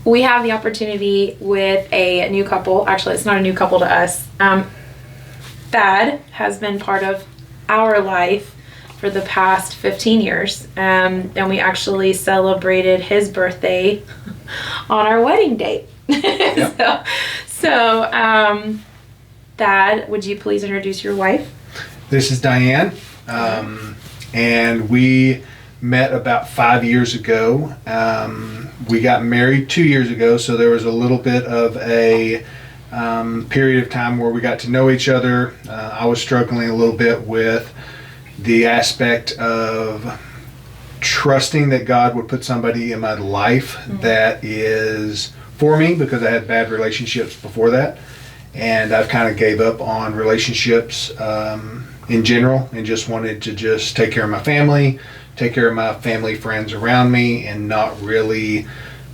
we have the opportunity with a new couple. Actually, it's not a new couple to us. Thad has been part of our life for the past 15 years. And we actually celebrated his birthday on our wedding date. Yep. So, Thad, would you please introduce your wife? This is Diane. And we met about 5 years ago. We got married 2 years ago, so there was a little bit of a period of time where we got to know each other. I was struggling a little bit with the aspect of trusting that God would put somebody in my life that is for me, because I had bad relationships before that. And I've kind of gave up on relationships in general, and just wanted to just take care of my family, take care of my family friends around me, and not really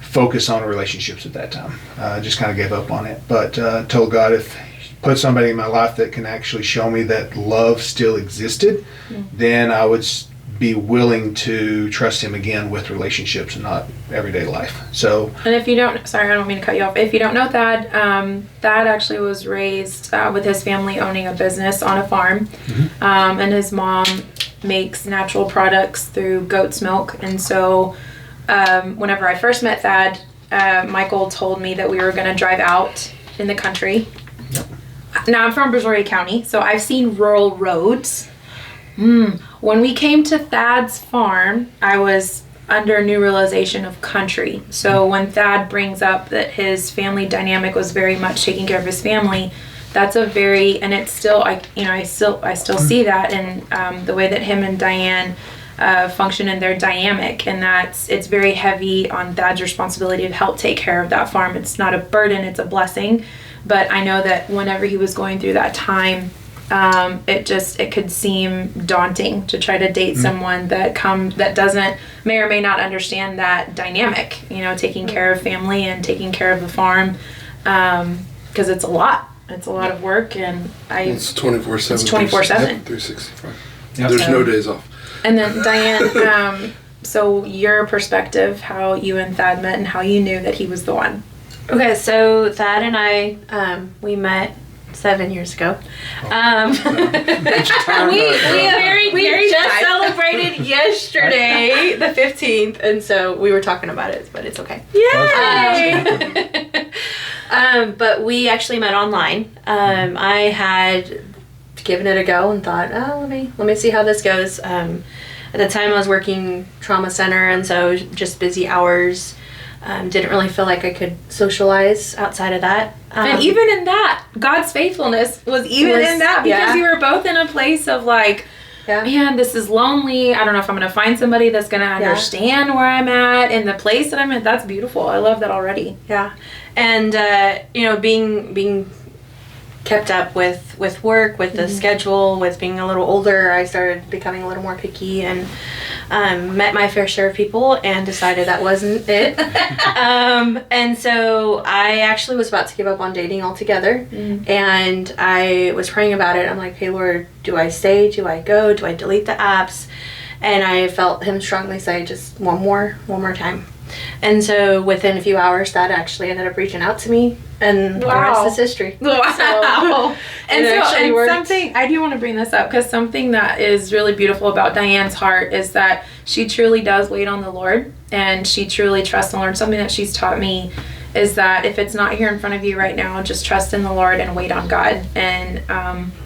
focus on relationships at that time. I just kind of gave up on it, but told God, if He put somebody in my life that can actually show me that love still existed, then I would be willing to trust Him again with relationships and not everyday life. So, and if you don't, sorry, I don't mean to cut you off. If you don't know Thad, Thad actually was raised with his family owning a business on a farm, and his mom makes natural products through goat's milk. And so whenever I first met Thad, Michael told me that we were going to drive out in the country. Yep. Now I'm from Brazoria County, so I've seen rural roads. When we came to Thad's farm, I was under new realization of country. So when Thad brings up that his family dynamic was very much taking care of his family, that's a very, and it's still, I still see that in the way that him and Diane function in their dynamic, and it's very heavy on Thad's responsibility to help take care of that farm. It's not a burden, it's a blessing. But I know that whenever he was going through that time, it could seem daunting to try to date someone that may or may not understand that dynamic, taking care of family and taking care of the farm, because it's a lot of work, and it's 24/7. It's 24/7. 365. Yep. There's no days off. And then Diane, so your perspective, how you and Thad met and how you knew that he was the one. Okay, so Thad and I, we met 7 years ago. We just celebrated yesterday, the 15th, and so we were talking about it, but it's okay. Yay! But we actually met online. I had given it a go and thought, let me see how this goes. At the time, I was working trauma center, and so just busy hours. Didn't really feel like I could socialize outside of that. And even in that, God's faithfulness was in that, because you were both in a place of like, man, this is lonely. I don't know if I'm going to find somebody that's going to understand where I'm at and the place that I'm at. That's beautiful. I love that already. Yeah. And, being kept up with work, with the schedule, with being a little older, I started becoming a little more picky, and met my fair share of people and decided that wasn't it. And so I actually was about to give up on dating altogether, and I was praying about it. I'm like, hey Lord, do I stay? Do I go? Do I delete the apps? And I felt Him strongly say, just one more time. And so within a few hours, that actually ended up reaching out to me, and the rest is history. Wow. And something, I do want to bring this up, because something that is really beautiful about Diane's heart is that she truly does wait on the Lord, and she truly trusts in the Lord. Something that she's taught me is that if it's not here in front of you right now, just trust in the Lord and wait on God. And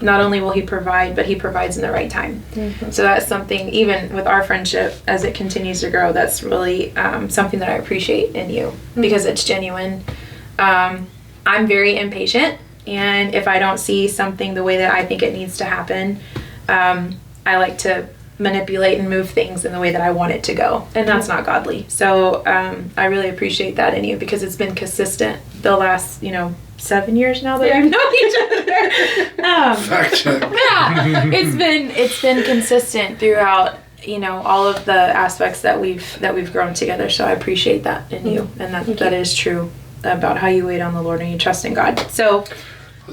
not only will He provide, but He provides in the right time. So that's something, even with our friendship, as it continues to grow, that's really something that I appreciate in you, because it's genuine. I'm very impatient, and if I don't see something the way that I think it needs to happen, I like to manipulate and move things in the way that I want it to go, and that's not godly. So I really appreciate that in you, because it's been consistent the last 7 years now that we've known each other. Fact check. Yeah, it's been consistent throughout all of the aspects that we've grown together. So I appreciate that in you, and that is true about how you wait on the Lord and you trust in God. So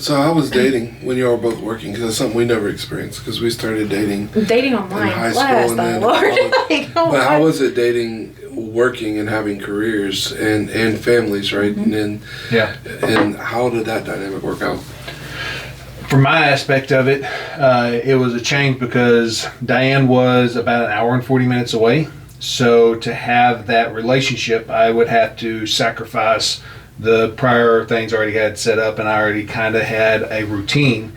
I was dating when you all were both working, because that's something we never experienced, because we started dating online in high Bless school and then Lord. But how was it dating working and having careers and families, right? And how did that dynamic work out? For my aspect of it, it was a change because Diane was about an hour and 40 minutes away. So to have that relationship, I would have to sacrifice the prior things I already had set up, and I already kind of had a routine.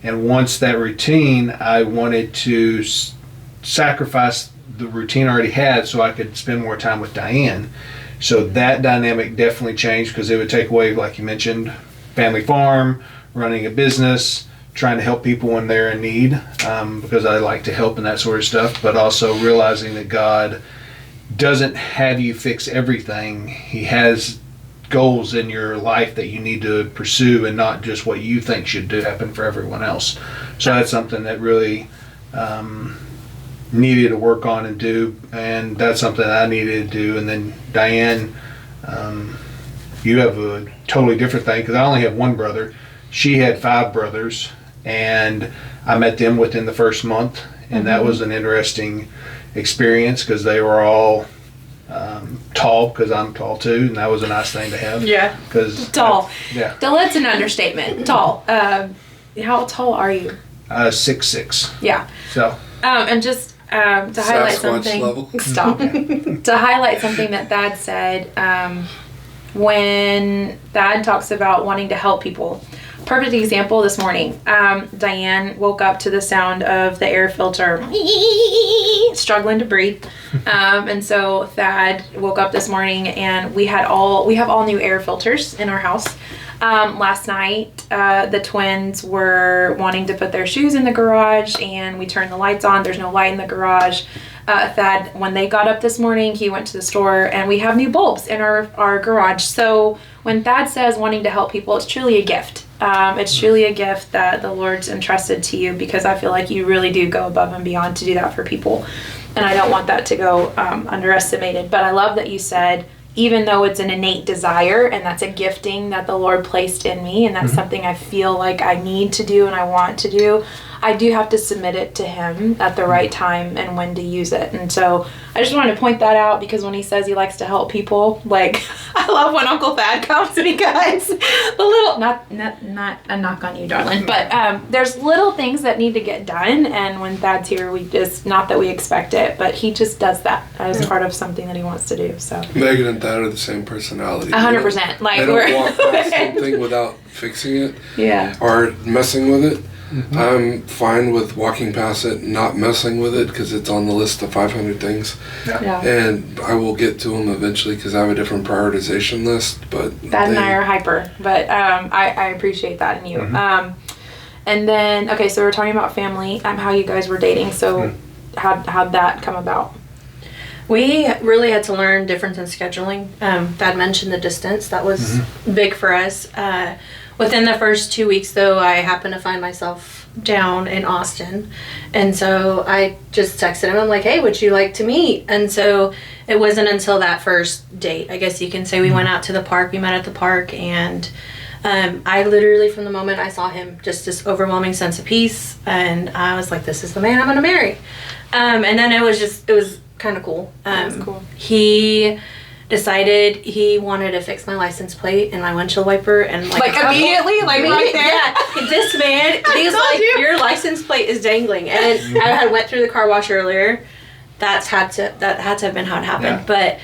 And once that routine, I wanted to sacrifice the routine I already had so I could spend more time with Diane. So that dynamic definitely changed because it would take away, like you mentioned, family farm, running a business, trying to help people when they're in need, because I like to help and that sort of stuff, but also realizing that God doesn't have you fix everything. He has goals in your life that you need to pursue and not just what you think should do happen for everyone else. So that's something that really needed to work on and do, and that's something I needed to do. And then Diane, you have a totally different thing because I only have one brother. She had 5 brothers, and I met them within the first month, and that was an interesting experience because they were all tall, because I'm tall too, and that was a nice thing to have. Yeah. Because tall. Yeah. That's an understatement. Tall. How tall are you? 6'6". Yeah. So. And just to highlight Sasquatch something. level. Stop. To highlight something that Thad said, when Thad talks about wanting to help people. Perfect example this morning. Diane woke up to the sound of the air filter struggling to breathe. And so Thad woke up this morning, and we have all new air filters in our house. Last night, the twins were wanting to put their shoes in the garage, and we turned the lights on. There's no light in the garage. Thad, when they got up this morning, he went to the store, and we have new bulbs in our garage. So when Thad says wanting to help people, it's truly a gift. It's truly a gift that the Lord's entrusted to you, because I feel like you really do go above and beyond to do that for people. And I don't want that to go underestimated. But I love that you said, even though it's an innate desire and that's a gifting that the Lord placed in me, and that's something I feel like I need to do and I want to do, I do have to submit it to Him at the right time and when to use it. And so I just wanted to point that out, because when he says he likes to help people, like, I love when Uncle Thad comes, because the little, not a knock on you, darling, but there's little things that need to get done, and when Thad's here, we just, not that we expect it, but he just does that as part of something that he wants to do. So Megan and Thad are the same personality. 100%. Like, they don't walk past something without fixing it, or messing with it. I'm fine with walking past it, not messing with it, because it's on the list of 500 things. And I will get to them eventually, because I have a different prioritization list. But Thad and I are hyper, but I appreciate that in you. And then, okay, so we're talking about family, how you guys were dating. So how'd that come about? We really had to learn difference in scheduling. Thad mentioned the distance. That was big for us. Within the first 2 weeks, though, I happened to find myself down in Austin. And so I just texted him. I'm like, hey, would you like to meet? And so it wasn't until that first date, I guess you can say, we went out to the park. We met at the park. And I literally, from the moment I saw him, just this overwhelming sense of peace. And I was like, this is the man I'm going to marry. And then it was kind of cool. That was cool. He decided he wanted to fix my license plate and my windshield wiper, and like immediately, like right there. Yeah, this man, he was like, your license plate is dangling, and I had went through the car wash earlier. That had to have been how it happened. But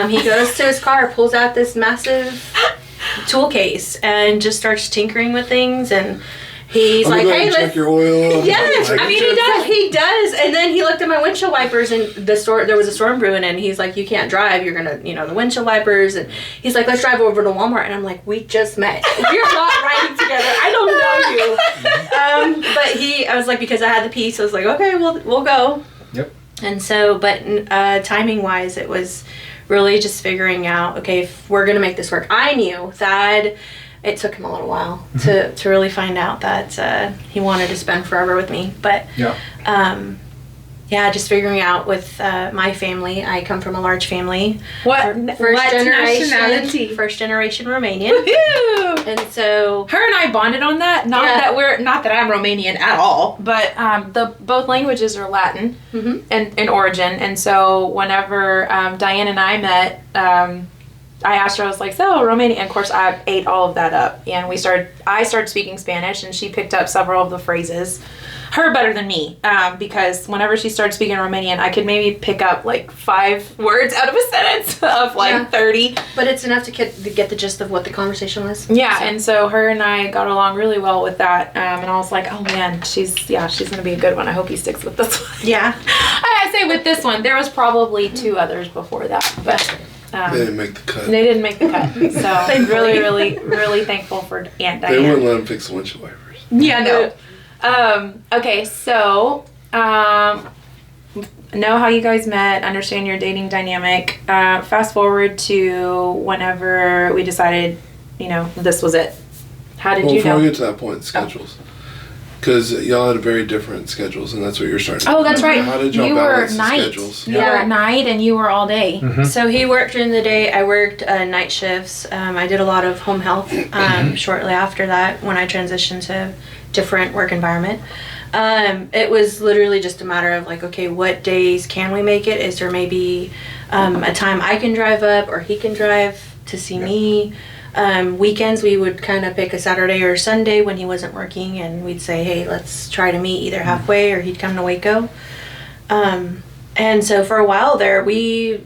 he goes to his car, pulls out this massive tool case, and just starts tinkering with things, and he's like, hey, let's check your oil. Yes, I mean, he does. And then he looked at my windshield wipers, and there was a storm brewing, and he's like, you can't drive, you're gonna, the windshield wipers. And he's like, let's drive over to Walmart. And I'm like, we just met. We're not riding together. I don't know you. But I was like, because I had the piece, I was like, okay, we'll go. Yep. And so, but timing wise, it was really just figuring out, okay, if we're gonna make this work. I knew that it took him a little while to really find out that he wanted to spend forever with me. But just figuring out with my family. I come from a large family. What nationality? First generation Romanian. Woohoo! And so her and I bonded on that. Not that I'm Romanian at all, but both languages are Latin in origin. And so whenever Diane and I met, I asked her, I was like, so Romanian, and of course I ate all of that up, and I started speaking Spanish, and she picked up several of the phrases, her better than me, because whenever she started speaking Romanian, I could maybe pick up like 5 words out of a sentence of 30. But it's enough to get the gist of what the conversation was. Yeah, and so her and I got along really well with that, and I was like, oh man, she's gonna be a good one. I hope he sticks with this one. Yeah. I say with this one, there was probably 2 others before that, but they didn't make the cut. They didn't make the cut. So I'm really, really, really thankful for Aunt Diane. They wouldn't let him fix windshield wipers. Yeah, no. Okay, so know how you guys met, understand your dating dynamic. Fast forward to whenever we decided, this was it. How did you know? Before we get to that point, schedules. Because y'all had very different schedules, and that's what you're starting. Oh, that's right. How did y'all balance the schedules? You were at night, and you were all day. Mm-hmm. So he worked during the day. I worked night shifts. I did a lot of home health shortly after that when I transitioned to different work environment. It was literally just a matter of like, okay, what days can we make it? Is there maybe a time I can drive up or he can drive to see me? Weekends we would kind of pick a Saturday or Sunday when he wasn't working, and we'd say, hey, let's try to meet either halfway or he'd come to Waco. And so for a while there, we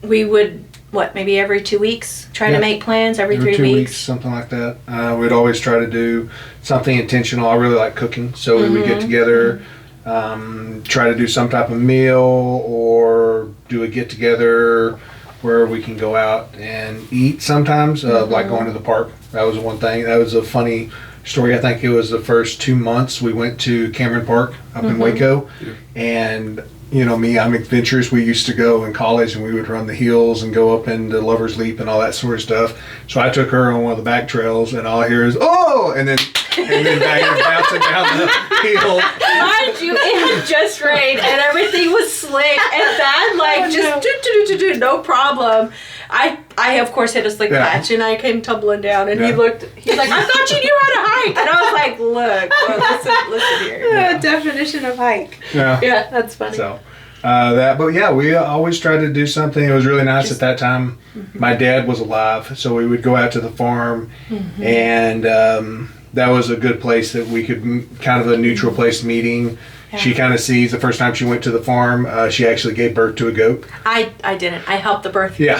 would, maybe every 2 weeks try to make plans, every 3 weeks. Something like that. We'd always try to do something intentional. I really like cooking, so we would get together, try to do some type of meal or do a get together where we can go out and eat sometimes, like going to the park. That was one thing. That was a funny story. I think it was the first 2 months we went to Cameron Park up in Waco. Yeah. And, me, I'm adventurous. We used to go in college and we would run the hills and go up into Lover's Leap and all that sort of stuff. So I took her on one of the back trails, and all I hear is, oh! And then Diane's bouncing down the hill. Mind you, it had just rained and everything was slick, and that no problem. I of course hit a slick patch, and I came tumbling down, and he's like, I thought you knew how to hike, and I was like, look, listen here. Definition of hike. Yeah, that's funny. So we always tried to do something. It was really nice at that time. My dad was alive, so we would go out to the farm, and that was a good place that we could kind of a neutral place meeting. Yeah. She kind of sees the first time she went to the farm, she actually gave birth to a goat. I didn't. I helped the birth. Yeah.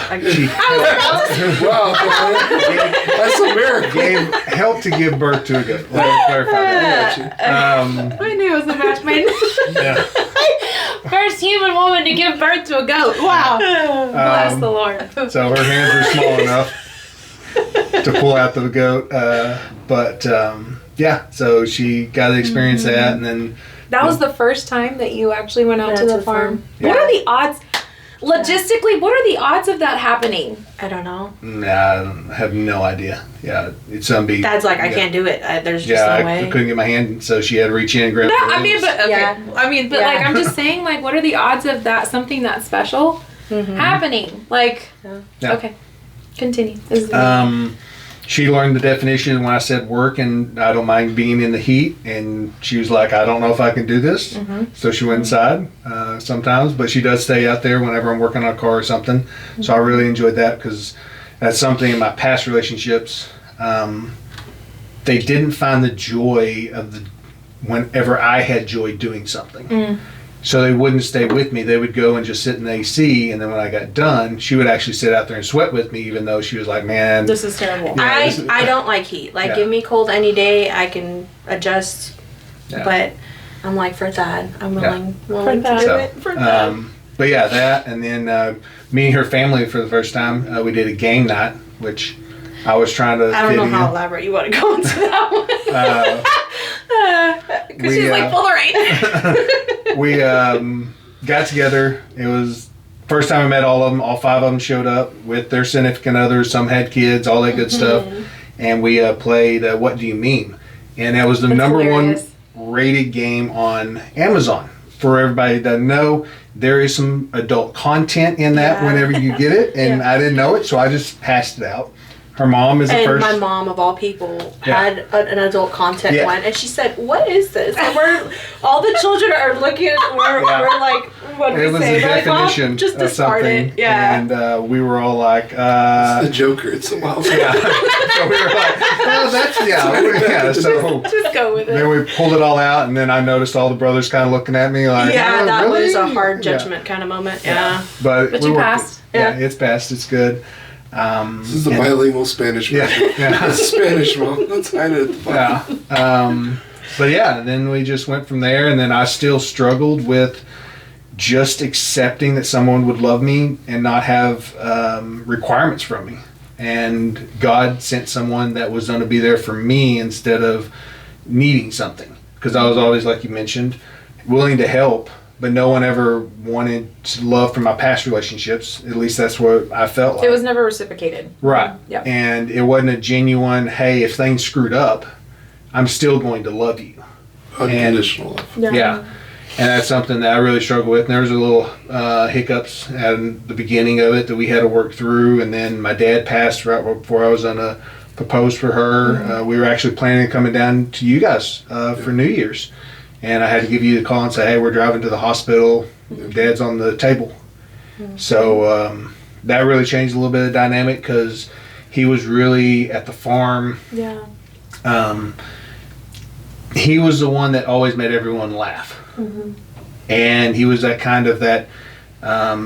Wow, that's a miracle. Helped to give birth to a goat. Let me clarify that. I knew it was a match made. Yeah. First human woman to give birth to a goat. Wow. Bless the Lord. So her hands were small enough to pull out the goat. So she got to experience that, and then... That was the first time that you actually went out to the farm? Yeah. What are the odds? Logistically, what are the odds of that happening? I don't know. Nah, I have no idea. Yeah, it's unbeatable. Dad's like, I can't do it. There's just no way. I couldn't get my hand, so she had to reach in and grab like, I'm just saying, like, what are the odds of that, something that special happening? Like, okay, continue. She learned the definition when I said work, and I don't mind being in the heat, and she was like, I don't know if I can do this. So she went inside sometimes, but she does stay out there whenever I'm working on a car or something. So I really enjoyed that, because that's something in my past relationships, they didn't find the joy of whenever I had joy doing something. So they wouldn't stay with me. They would go and just sit in the AC, and then when I got done, she would actually sit out there and sweat with me, even though she was like, man, this is terrible. Yeah, I don't like heat. Like, give me cold any day, I can adjust. But I'm like, for Thad, I'm willing to do it. For Thad. But yeah, that, and then me and her family for the first time, we did a game night, which I was trying to I don't know how elaborate you want to go into that one. Because she's like, full of rain. We got together. It was first time I met all of them. All 5 of them showed up with their significant others. Some had kids, all that good stuff. And we played What Do You Mean? And that was the number 1 rated game on Amazon. for everybody that doesn't know, there is some adult content in that whenever you get it, and I didn't know it, so I just passed it out. Her mom is the first. And my mom, of all people, had an adult content one, and she said, "What is this?" And all the children are looking at it. We're like, "What do we say?" It was a definition just of something, and we were all like, "It's the Joker. It's the wild." So we were like, "Oh, that's So just go with it." Then we pulled it all out, and then I noticed all the brothers kind of looking at me like, "Yeah, that really?" was a hard judgment kind of moment." Yeah, but you passed. Yeah, it's passed. It's good. This is the bilingual Spanish version. It's Spanish, Mom. Let's hide it at the bottom. But then we just went from there, and then I still struggled with just accepting that someone would love me and not have requirements from me. And God sent someone that was going to be there for me instead of needing something. Because I was always, like you mentioned, willing to help, but no one ever wanted love from my past relationships. At least that's what I felt like. It was never reciprocated. Right. Yep. And it wasn't a genuine, hey, if things screwed up, I'm still going to love you. Unconditional love. Yeah. And that's something that I really struggle with. And there was a little hiccups at the beginning of it that we had to work through. And then my dad passed right before I was going to propose for her. Mm-hmm. We were actually planning on coming down to you guys for New Year's. And I had to give you the call and say, hey, we're driving to the hospital. Dad's on the table. Mm-hmm. So that really changed a little bit of the dynamic because he was really at the farm. Yeah. He was the one that always made everyone laugh. Mm-hmm. And he was that kind of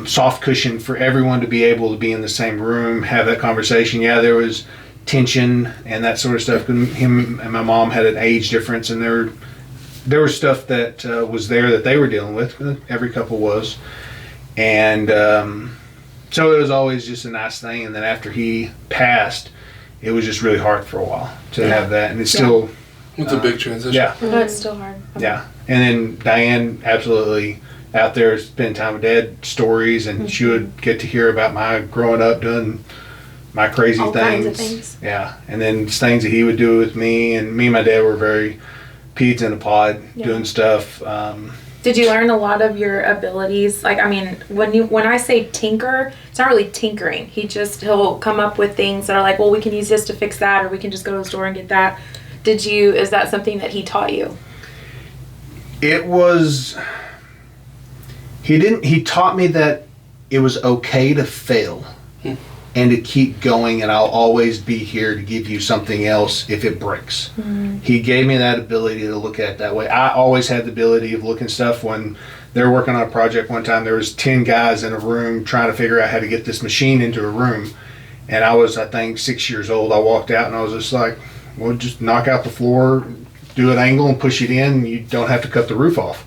soft cushion for everyone to be able to be in the same room, have that conversation. Yeah, there was tension and that sort of stuff. Him and my mom had an age difference, and there was stuff that was there that they were dealing with. Every couple was. And so it was always just a nice thing. And then after he passed, it was just really hard for a while to have that. And it's still... It's a big transition. Yeah. No, it's still hard. Yeah. And then Diane absolutely out there spending time with Dad, stories, and she would get to hear about my growing up doing my crazy All things. kinds of things. Yeah. And then things that he would do with me. And me and my dad were very peds in a pod doing stuff. Did you learn a lot of your abilities? Like, I mean, when I say tinker, it's not really tinkering. He'll come up with things that are like, well, we can use this to fix that, or we can just go to the store and get that. Is that something that he taught you? It was, he taught me that it was okay to fail and to keep going, and I'll always be here to give you something else if it breaks. Mm-hmm. He gave me that ability to look at it that way. I always had the ability of looking stuff. When they were working on a project one time, there was 10 guys in a room trying to figure out how to get this machine into a room. And I was, I think, 6 years old. I walked out and I was just like, well, just knock out the floor, do an angle and push it in. You don't have to cut the roof off.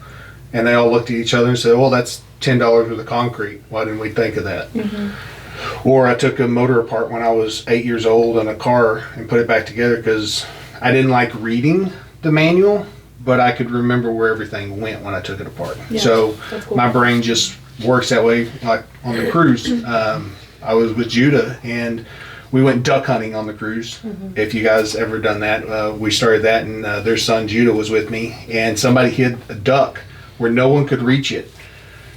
And they all looked at each other and said, well, that's $10 worth of concrete. Why didn't we think of that? Mm-hmm. Or I took a motor apart when I was 8 years old in a car and put it back together because I didn't like reading the manual, but I could remember where everything went when I took it apart. Yeah, so cool. My brain just works that way. Like on the cruise, I was with Judah and we went duck hunting on the cruise. Mm-hmm. If you guys ever done that, we started that, and their son Judah was with me, and somebody hid a duck where no one could reach it.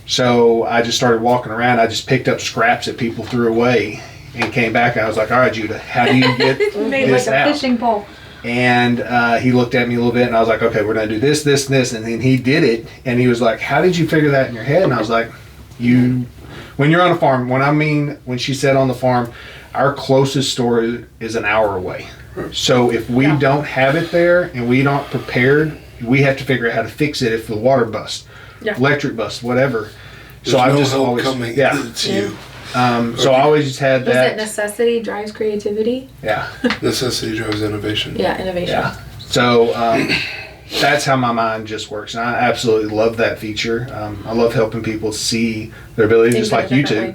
So I just started walking around. I just picked up scraps that people threw away and came back, and I was like, all right, Judah, how do you get made this like a out? Fishing pole. And he looked at me a little bit, and I was like, okay, we're going to do this, this, and this. And then he did it, and he was like, how did you figure that in your head? And I was like, when you're on a farm, when she said on the farm, our closest store is an hour away. So if we don't have it there and we aren't prepared, we have to figure out how to fix it if the water busts, electric busts, whatever. There's I'm no just help always coming. It's you. So I always just had that. Was it necessity drives creativity? Yeah. Necessity drives innovation. Yeah, innovation. Yeah. So that's how my mind just works. And I absolutely love that feature. I love helping people see their abilities, just like you two.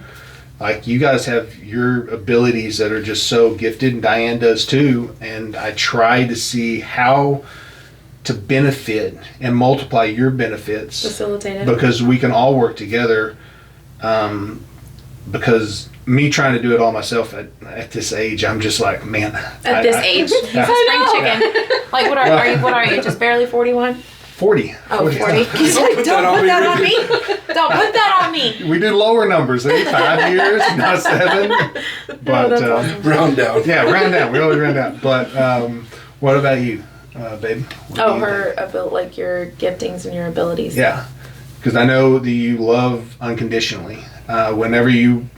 Like, you guys have your abilities that are just so gifted, and Diane does too. And I try to see how to benefit and multiply your benefits. Facilitate it. Because we can all work together. Because me trying to do it all myself at this age, I'm just like, man. At this age? He's a spring chicken. Like, what are you? Just barely 41? 40. Oh, 40. He's like, don't put that on me. Don't put that on me. We did lower numbers, 5 years, not 7. But awesome. Round down. Yeah, round down. We always round down. But what about you, babe? Her ability, like your giftings and your abilities. Yeah, because I know that you love unconditionally. Whenever you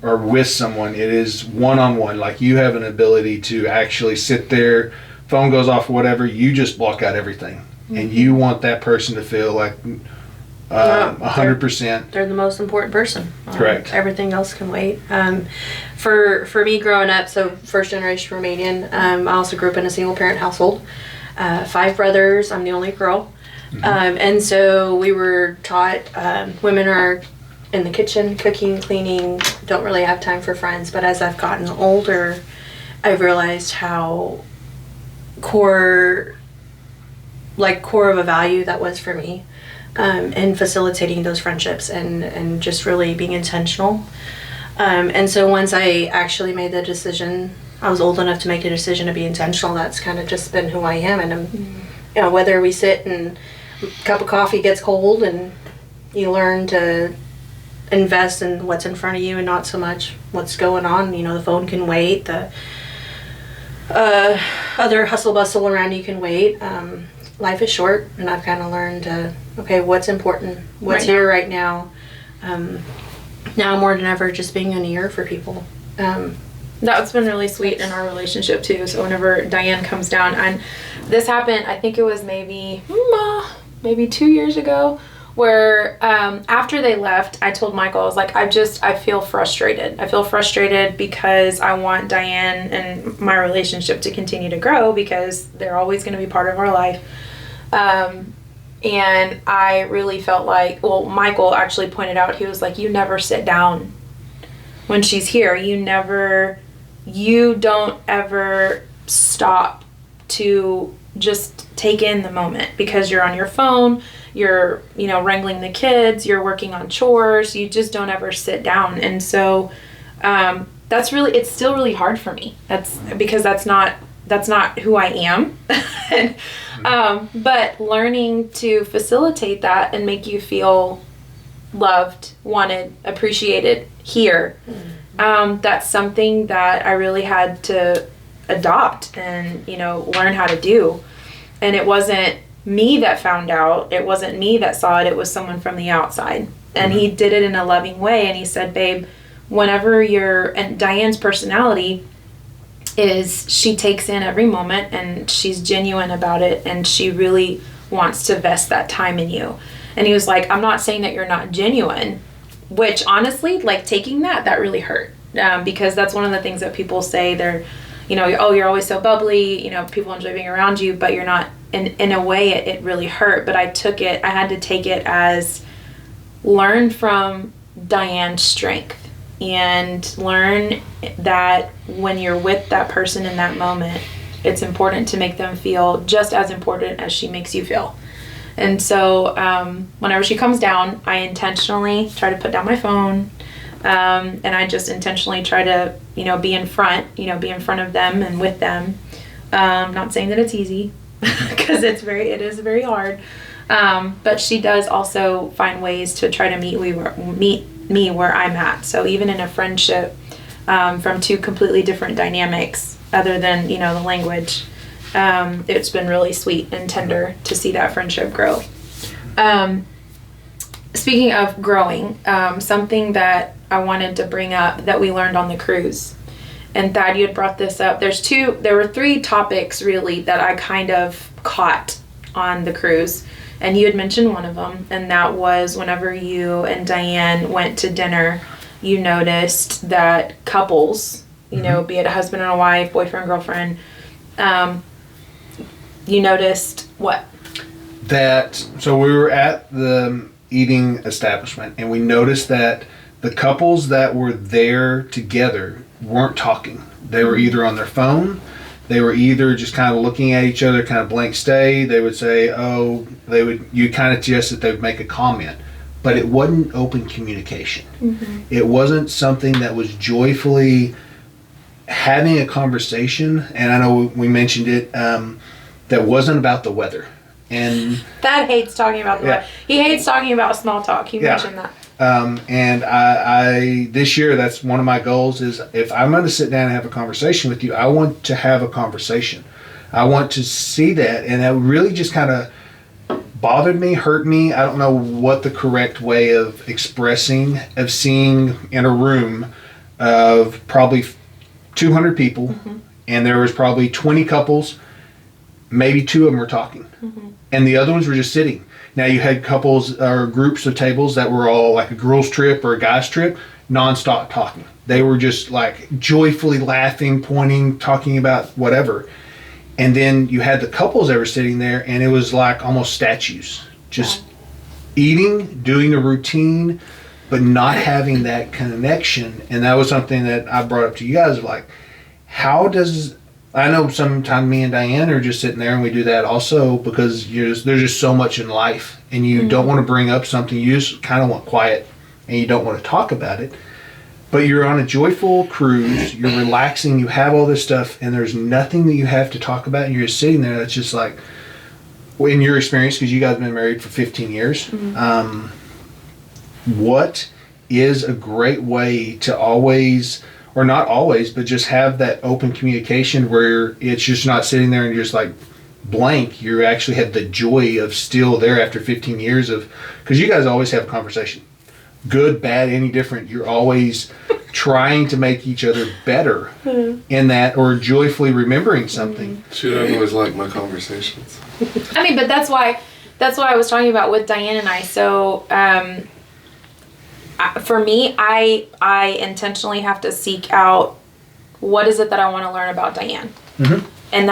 are with someone, it is one-on-one. Like, you have an ability to actually sit there, phone goes off, whatever, you just block out everything. And you want that person to feel like 100%. They're the most important person. Correct. Everything else can wait. For me growing up, so first generation Romanian, I also grew up in a single parent household. 5 brothers, I'm the only girl. And so we were taught women are in the kitchen, cooking, cleaning, don't really have time for friends. But as I've gotten older, I've realized how core of a value that was for me, in facilitating those friendships and just really being intentional. And so once I actually made the decision, I was old enough to make a decision to be intentional. That's kind of just been who I am. And whether we sit and a cup of coffee gets cold and you learn to invest in what's in front of you and not so much what's going on. The phone can wait. The other hustle bustle around you can wait. Life is short, and I've kind of learned what's important, what's here right now. Now more than ever, just being an ear for people. That's been really sweet in our relationship too. So whenever Diane comes down, and this happened, I think it was maybe 2 years ago, where after they left, I told Michael, I was like, I feel frustrated. I feel frustrated because I want Diane and my relationship to continue to grow, because they're always going to be part of our life. And I really felt like, Michael actually pointed out, he was like, you never sit down when she's here. You don't ever stop to just take in the moment, because you're on your phone, you're, wrangling the kids, you're working on chores, you just don't ever sit down. And so, it's still really hard for me. That's because that's not who I am. But learning to facilitate that and make you feel loved, wanted, appreciated here, that's something that I really had to adopt and, learn how to do. And it wasn't me that found out. It wasn't me that saw it. It was someone from the outside. And he did it in a loving way. And he said, babe, whenever and Diane's personality is, she takes in every moment and she's genuine about it, and she really wants to invest that time in you. And he was like, I'm not saying that you're not genuine, which honestly, like, taking that really hurt, because that's one of the things that people say. They're, you're always so bubbly, people enjoy being around you, but you're not. In a way, it really hurt. But I had to take it as, learn from Diane's strength and learn that when you're with that person in that moment, it's important to make them feel just as important as she makes you feel. And so whenever she comes down, I intentionally try to put down my phone, and I just intentionally try to, be in front of them and with them. Not saying that it's easy, because it is very hard. But she does also find ways to try to meet me where I'm at. So even in a friendship, from 2 completely different dynamics, other than, the language, it's been really sweet and tender to see that friendship grow. Speaking of growing, something that I wanted to bring up that we learned on the cruise, and Thad, you had brought this up. There were 3 topics really that I kind of caught on the cruise, and you had mentioned one of them, and that was whenever you and Diane went to dinner, you noticed that couples, be it a husband and a wife, boyfriend, girlfriend, you noticed what? So we were at the eating establishment, and we noticed that the couples that were there together weren't talking. They were either on their phone, they were either just kind of looking at each other, kind of blank stare. They would say, you kind of suggest that they would make a comment, but it wasn't open communication. It wasn't something that was joyfully having a conversation. And I know we mentioned it, that wasn't about the weather. And Thad hates talking about the wedding. He hates talking about small talk. He mentioned that. And I this year, that's one of my goals is if I'm going to sit down and have a conversation with you, I want to have a conversation. I want to see that. And that really just kind of bothered me, hurt me. I don't know what the correct way of expressing, of seeing in a room of probably 200 people, and there was probably 20 couples, maybe 2 of them were talking, and the other ones were just sitting. Now you had couples or groups of tables that were all like a girls trip or a guys trip, non-stop talking. They were just like joyfully laughing, pointing, talking about whatever. And then you had the couples that were sitting there, and it was like almost statues, just eating, doing a routine, but not having that connection. And that was something that I brought up to you guys, like, how does, I know sometimes me and Diane are just sitting there and we do that also because there's just so much in life, and you don't want to bring up something, you just kind of want quiet and you don't want to talk about it. But you're on a joyful cruise, you're relaxing, you have all this stuff, and there's nothing that you have to talk about, and you're just sitting there. That's just like, well, in your experience, because you guys have been married for 15 years, what is a great way to always, or not always, but just have that open communication where it's just not sitting there and you're just like blank. You actually have the joy of still there after 15 years of, because you guys always have a conversation. Good, bad, any different. You're always trying to make each other better in that, or joyfully remembering something. She doesn't always like my conversations. I mean, but that's why I was talking about with Diane and I. So for me, I intentionally have to seek out what is it that I want to learn about Diane, and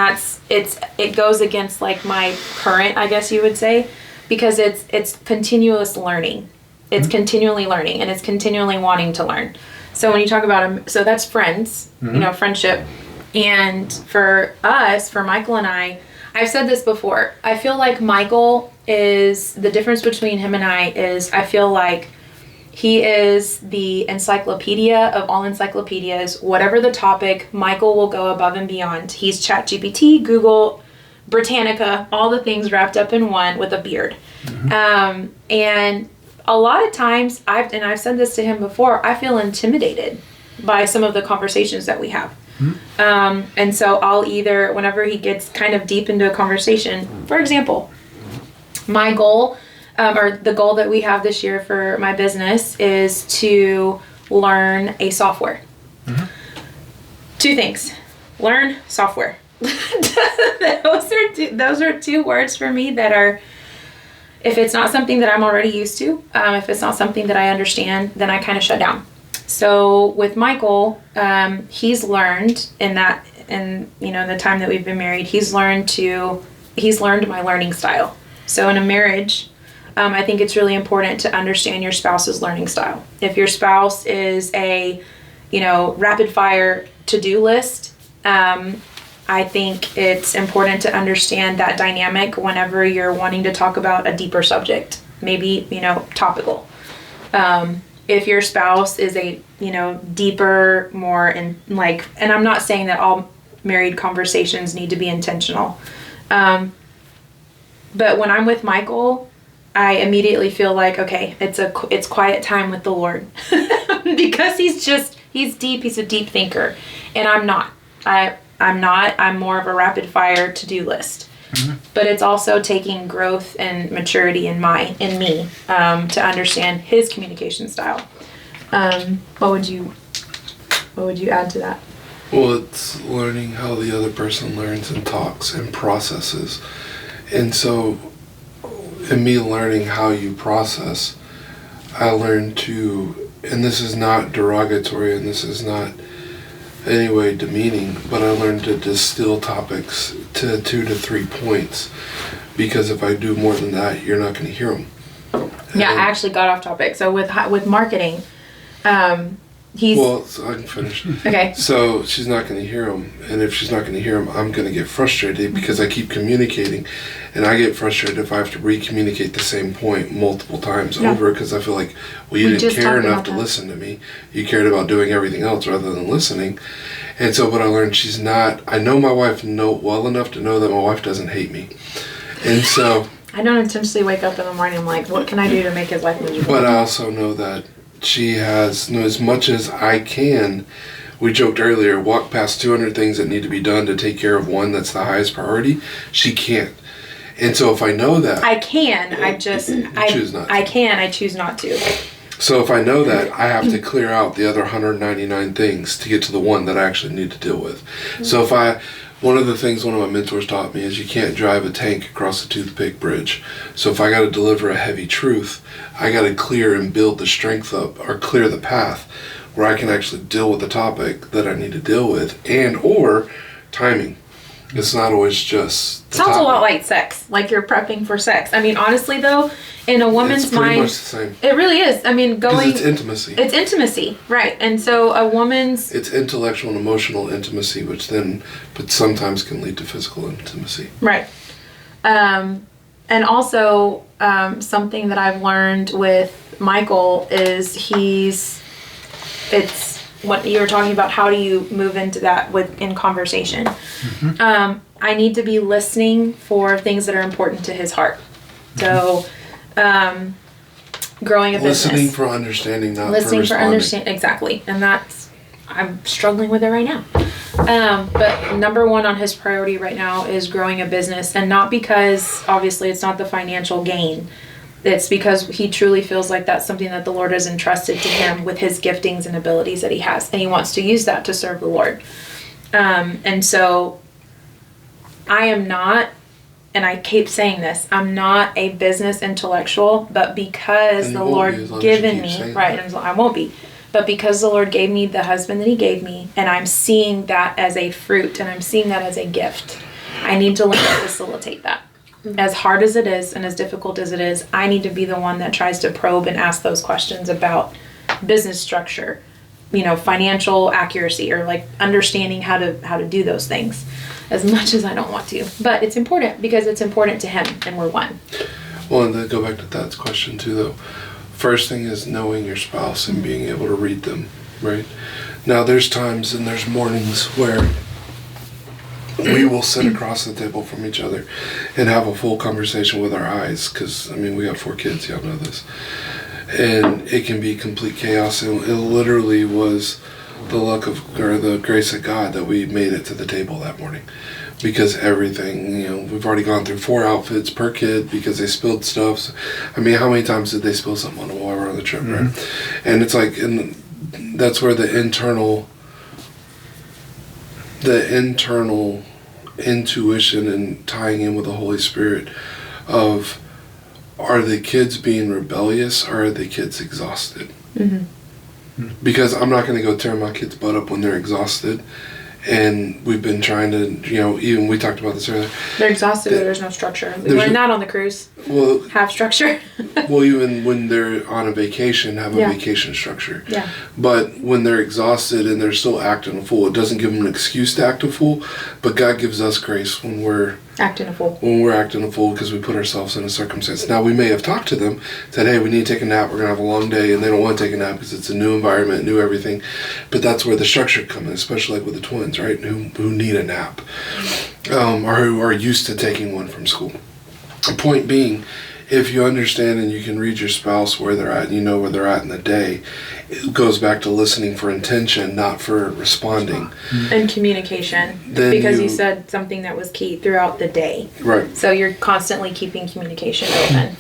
it goes against like my current, I guess you would say, because it's continuous learning. It's continually learning, and it's continually wanting to learn. So when you talk about so that's friends, friendship. And for us, for Michael and I've said this before, I feel like Michael is, the difference between him and I is, I feel like he is the encyclopedia of all encyclopedias. Whatever the topic, Michael will go above and beyond. He's ChatGPT, Google, Britannica, all the things wrapped up in one with a beard. And a lot of times, I've said this to him before, I feel intimidated by some of the conversations that we have. And so I'll either, whenever he gets kind of deep into a conversation, for example, my goal, or the goal that we have this year for my business is to learn a software. 2 things. Learn software. Those are 2 words for me that are, if it's not something that I'm already used to, if it's not something that I understand, then I kind of shut down. So with Michael, he's learned in the time that we've been married, he's learned my learning style. So in a marriage, I think it's really important to understand your spouse's learning style. If your spouse is a, rapid fire to-do list, I think it's important to understand that dynamic whenever you're wanting to talk about a deeper subject, maybe, topical. If your spouse is a, deeper, more and I'm not saying that all married conversations need to be intentional. But when I'm with Michael, I immediately feel like, okay, it's quiet time with the Lord because he's deep. He's a deep thinker, and I'm not. I'm more of a rapid fire to-do list. But it's also taking growth and maturity in me to understand his communication style. What would you add to that? Well, it's learning how the other person learns and talks and processes. And so in me learning how you process, I learned to, and this is not derogatory and this is not anyway demeaning, but I learned to distill topics to 2 to 3 points, because if I do more than that, you're not going to hear them. Yeah, I actually got off topic. So with marketing, so I can finish. Okay. So she's not going to hear them, and if she's not going to hear them, I'm going to get frustrated because I keep communicating, and I get frustrated if I have to re-communicate the same point multiple times over, because I feel like, well, you didn't care enough to listen to me. You cared about doing everything else rather than listening. And so what I learned, I know my wife well enough to know that my wife doesn't hate me. And so I don't intentionally wake up in the morning, I'm like, what can I do to make his life miserable? But I also know that she has, as much as I can, we joked earlier, walk past 200 things that need to be done to take care of one that's the highest priority. She can't. And so if I know that... I can, I choose not to. I can, I choose not to. So if I know that, I have to clear out the other 199 things to get to the one that I actually need to deal with. So one of the things one of my mentors taught me is you can't drive a tank across the toothpick bridge. So if I got to deliver a heavy truth, I got to clear and build the strength up, or clear the path where I can actually deal with the topic that I need to deal with, and or timing. It's not always just the Sounds topic. a lot like sex, like you're prepping for sex. I mean, honestly though, in a woman's mind, much the same. It really is. I mean, it's intimacy. It's intimacy, right? And so a woman's... It's intellectual and emotional intimacy, but sometimes can lead to physical intimacy. Right. And also, something that I've learned with Michael is it's what you were talking about. How do you move into that in conversation? Mm-hmm. I need to be listening for things that are important to his heart. So, growing a business. Listening for understanding, not listening for understanding. Exactly. And I'm struggling with it right now. But number one on his priority right now is growing a business, and not because obviously it's not the financial gain. It's because he truly feels like that's something that the Lord has entrusted to him with his giftings and abilities that he has, and he wants to use that to serve the Lord. And so I am not, and I keep saying this, I'm not a business intellectual, but because the Lord given me, right, and I won't be, but because the Lord gave me the husband that he gave me, and I'm seeing that as a fruit, and I'm seeing that as a gift, I need to learn to facilitate that. As hard as it is and as difficult as it is, I need to be the one that tries to probe and ask those questions about business structure, financial accuracy, or like understanding how to do those things, as much as I don't want to. But it's important because it's important to him, and we're one. Well, and to go back to Thad's question too, though, first thing is knowing your spouse and being able to read them, right? Now, there's times and there's mornings where we will sit across the table from each other and have a full conversation with our eyes, because, we got 4 kids, y'all know this. And it can be complete chaos, and it literally was the luck of, or the grace of God that we made it to the table that morning. Because everything, we've already gone through 4 outfits per kid because they spilled stuff. So, how many times did they spill something on the wall while we were on the trip, right? And it's like, and that's where the internal intuition and tying in with the Holy Spirit of, are the kids being rebellious, or are the kids exhausted? Mm-hmm. Because I'm not going to go tear my kids' butt up when they're exhausted. And we've been trying to, even we talked about this earlier. They're exhausted, but there's no structure. We learned that on the cruise. Well, have structure. Well, even when they're on a vacation, have a vacation structure. Yeah. But when they're exhausted and they're still acting a fool, it doesn't give them an excuse to act a fool. But God gives us grace when we're acting a fool. When we're acting a fool, because we put ourselves in a circumstance. Now, we may have talked to them, said, hey, we need to take a nap, we're going to have a long day, and they don't want to take a nap because it's a new environment, new everything. But that's where the structure comes in, especially like with the twins, right, who need a nap, or who are used to taking one from school. The point being, if you understand and you can read your spouse where they're at, and where they're at in the day, it goes back to listening for intention, not for responding. And communication. Then because you said something that was key throughout the day. Right. So you're constantly keeping communication open.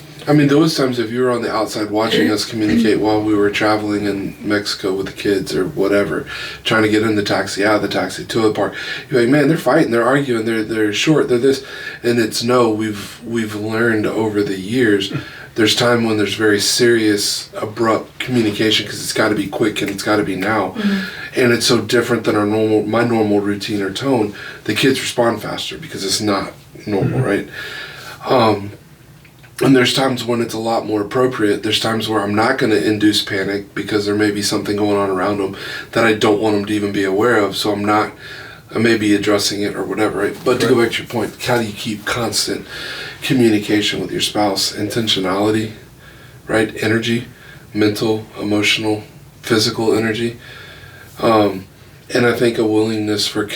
Those times, if you were on the outside watching us communicate while we were traveling in Mexico with the kids or whatever, trying to get in the taxi, out of the taxi, to the park, you're like, man, they're fighting, they're arguing, they're short, they're this. And it's we've learned over the years, there's time when there's very serious, abrupt communication, because it's got to be quick and it's got to be now. Mm-hmm. And it's so different than my normal routine or tone. The kids respond faster because it's not normal, right? And there's times when it's a lot more appropriate. There's times where I'm not going to induce panic because there may be something going on around them that I don't want them to even be aware of. So I may be addressing it or whatever, right? But to go back to your point, how do you keep constant communication with your spouse? Intentionality, right? Energy, mental, emotional, physical energy. And I think a willingness for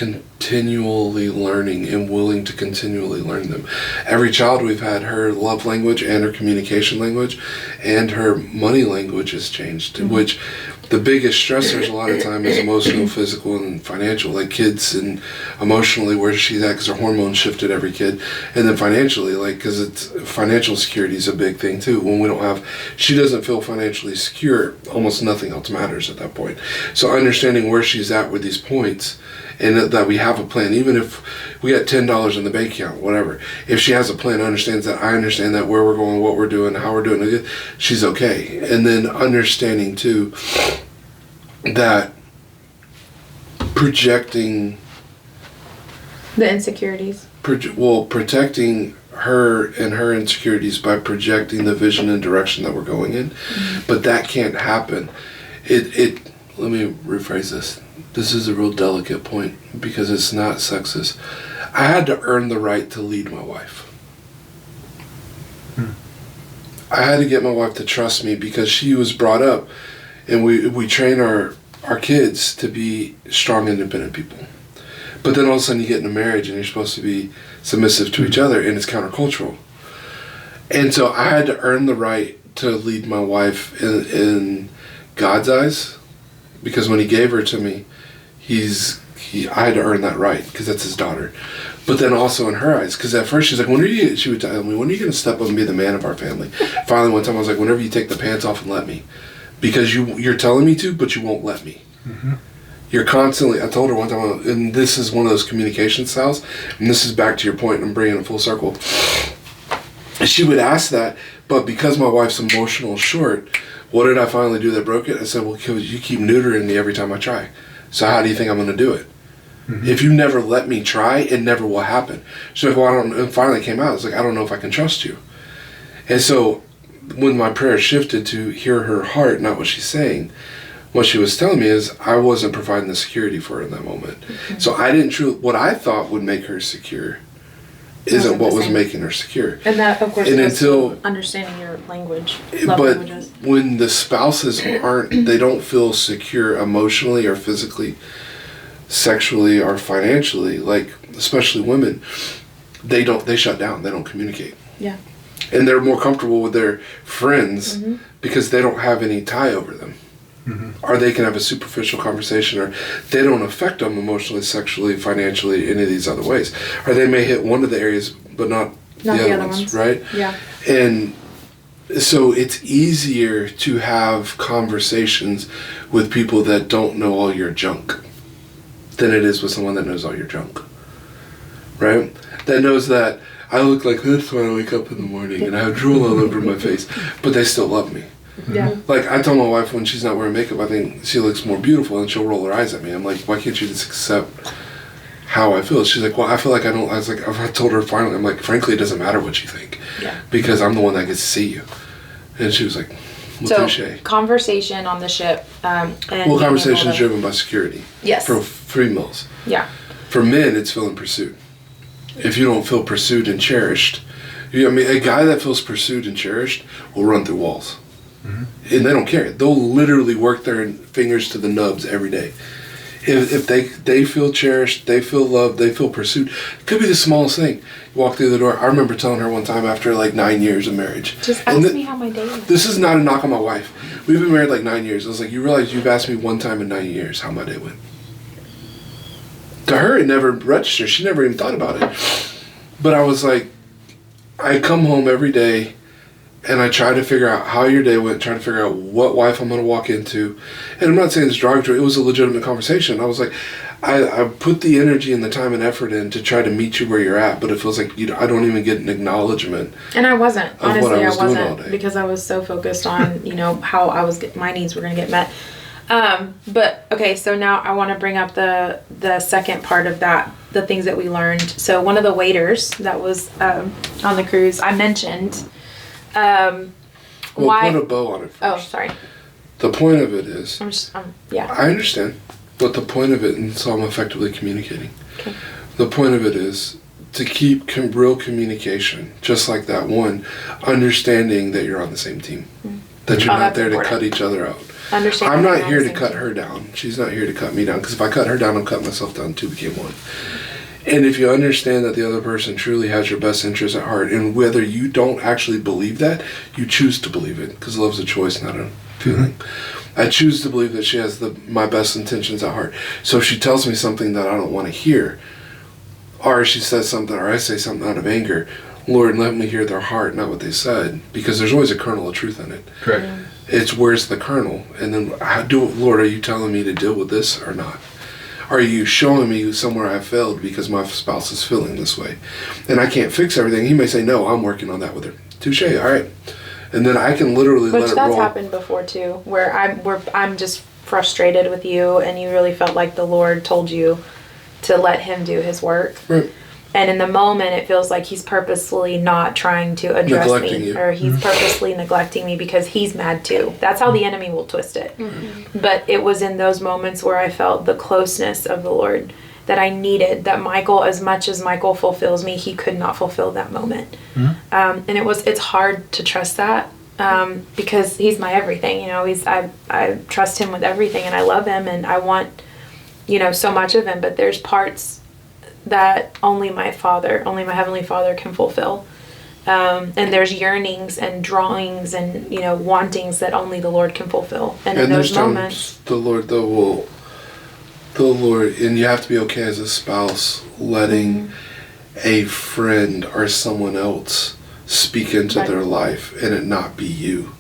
continually learning and willing to continually learn them. Every child we've had, her love language and her communication language and her money language has changed, which the biggest stressors a lot of time is emotional, physical, and financial. Like kids and emotionally, where she's at because her hormones shifted every kid, and then financially, like because it's financial security is a big thing too. When we don't have, she doesn't feel financially secure, almost nothing else matters at that point. So understanding where she's at with these points, and that we have a plan, even if we got $10 in the bank account, whatever. If she has a plan, understands that, I understand that, where we're going, what we're doing, how we're doing it, she's okay. And then understanding too that projecting the insecurities. Protecting her and her insecurities by projecting the vision and direction that we're going in, but that can't happen. Let me rephrase this. This is a real delicate point because it's not sexist. I had to earn the right to lead my wife. I had to get my wife to trust me because she was brought up, and we train our kids to be strong, independent people. But then all of a sudden you get in a marriage and you're supposed to be submissive to each other, and it's countercultural. And so I had to earn the right to lead my wife in God's eyes, because when he gave her to me, I had to earn that right because that's his daughter. But then also in her eyes, because at first she's like, she would tell me, when are you going to step up and be the man of our family? Finally one time I was like, whenever you take the pants off and let me. Because you're telling me to, but you won't let me. You're constantly, I told her one time, and this is one of those communication styles, and this is back to your point, I'm bringing it full circle. She would ask that, but because my wife's emotional short, what did I finally do that broke it? I said, well, you keep neutering me every time I try. So how do you think I'm going to do it? If you never let me try, it never will happen. So it finally came out. It's like, I don't know if I can trust you. And so when my prayer shifted to hear her heart, not what she's saying, what she was telling me is I wasn't providing the security for her in that moment. So I didn't what I thought would make her secure isn't what was making her secure. And that, of course, and is until understanding your language, languages. When the spouses they don't feel secure emotionally or physically, sexually or financially, like especially women, they shut down. They don't communicate. Yeah. And they're more comfortable with their friends because they don't have any tie over them. Or they can have a superficial conversation, or they don't affect them emotionally, sexually, financially, any of these other ways. Or they may hit one of the areas, but not the other ones, right? Yeah. And so it's easier to have conversations with people that don't know all your junk than it is with someone that knows all your junk, right? That knows that I look like this when I wake up in the morning and I have drool all over my face, but they still love me. Yeah. Like, I tell my wife when she's not wearing makeup, I think she looks more beautiful, and she'll roll her eyes at me. I'm like, why can't you just accept how I feel? She's like, well, I feel like I don't. I was like, I told her finally, I'm like, frankly, it doesn't matter what you think. Yeah. Because I'm the one that gets to see you. And she was like, well, touche. Conversation on the ship. Conversation is driven by security. Yes. For females. Yeah. For men, it's feeling pursued. If you don't feel pursued and cherished, a guy that feels pursued and cherished will run through walls. And they don't care. They'll literally work their fingers to the nubs every day. If they feel cherished, they feel loved, they feel pursued. It could be the smallest thing. You walk through the door. I remember telling her one time after like 9 years of marriage. Just ask me how my day went. This is not a knock on my wife. We've been married like 9 years. I was like, you realize you've asked me one time in 9 years how my day went. To her, it never registered. She never even thought about it. But I was like, I come home every day and I try to figure out how your day went, trying to figure out what wife I'm going to walk into. And I'm not saying it's derogatory. It was a legitimate conversation. I was like, I put the energy and the time and effort in to try to meet you where you're at, but it feels like I don't even get an acknowledgement. And I wasn't. Honestly, I wasn't, day. because I was so focused on, how my needs were going to get met. But okay, so now I want to bring up the second part of that, the things that we learned. So one of the waiters that was on the cruise, I mentioned. Why? Put a bow on it first. Oh, sorry. The point of it is. Yeah. I understand, but the point of it, and so I'm effectively communicating. Okay. The point of it is to keep real communication, just like that one, understanding that you're on the same team, that you're not there to cut each other out. Understanding. I'm not here to cut her down. She's not here to cut me down. Because if I cut her down, I'm cutting myself down. Two became one. And if you understand that the other person truly has your best interest at heart, and whether you don't actually believe that, you choose to believe it. Because love's a choice, not a feeling. I choose to believe that she has my best intentions at heart. So if she tells me something that I don't want to hear, or she says something, or I say something out of anger, Lord, let me hear their heart, not what they said. Because there's always a kernel of truth in it. Correct. It's where's the kernel? And then, Lord, are you telling me to deal with this or not? Are you showing me somewhere I failed because my spouse is feeling this way? And I can't fix everything. He may say, no, I'm working on that with her. Touche, all right. And then I can literally let it roll. Which that's happened before too, where I'm just frustrated with you, and you really felt like the Lord told you to let him do his work. Right. And in the moment, it feels like he's purposely not trying to address neglecting me, you. or he's purposely neglecting me because he's mad too. That's how the enemy will twist it. But it was in those moments where I felt the closeness of the Lord that I needed. That Michael, as much as Michael fulfills me, he could not fulfill that moment. And it's hard to trust that because he's my everything. You know, I trust him with everything, and I love him, and I want, so much of him. But there's parts that only my Heavenly Father can fulfill. And there's yearnings and drawings and, wantings that only the Lord can fulfill. And in those moments, the Lord, and you have to be okay as a spouse letting a friend or someone else speak into their life and it not be you.